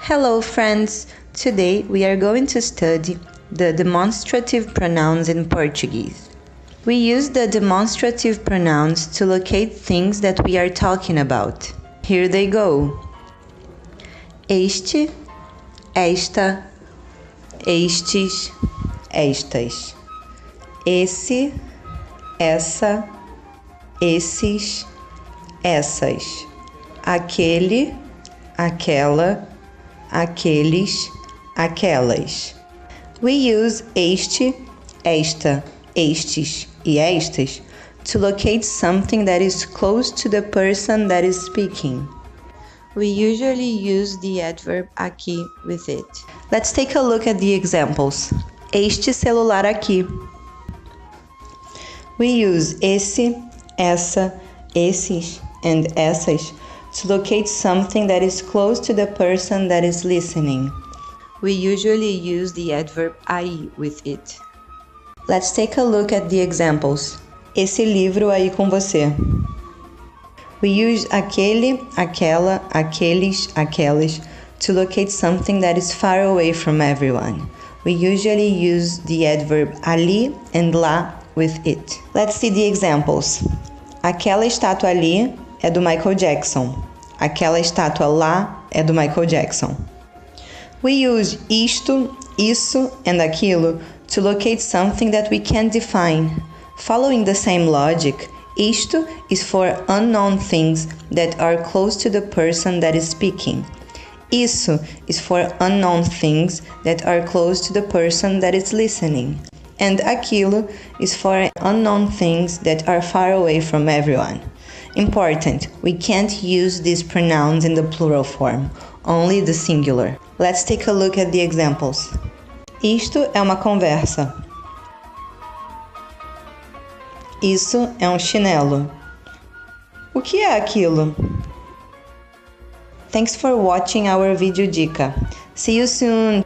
Hello friends! Today we are going to study the demonstrative pronouns in Portuguese. We use the demonstrative pronouns to locate things that we are talking about. Here they go. Este, esta, estes, estas. Esse, essa, esses, essas. Aquele, aquela, aqueles, aquelas. We use este, esta, estes e estas to locate something that is close to the person that is speaking. We usually use the adverb aqui with it. Let's take a look at the examples. Este celular aqui. We use esse, essa, esses, and essas to locate something that is close to the person that is listening. We usually use the adverb aí with it. Let's take a look at the examples. Esse livro aí com você. We use aquele, aquela, aqueles, aquelas to locate something that is far away from everyone. We usually use the adverb ali and lá with it. Let's see the examples. Aquela estátua ali é do Michael Jackson. Aquela estátua lá é do Michael Jackson. We use isto, isso, and aquilo to locate something that we can't define. Following the same logic, isto is for unknown things that are close to the person that is speaking. Isso is for unknown things that are close to the person that is listening. And aquilo is for unknown things that are far away from everyone. Important, we can't use these pronouns in the plural form, only the singular. Let's take a look at the examples. Isto é uma conversa. Isso é um chinelo. O que é aquilo? Thanks for watching our video Dica. See you soon!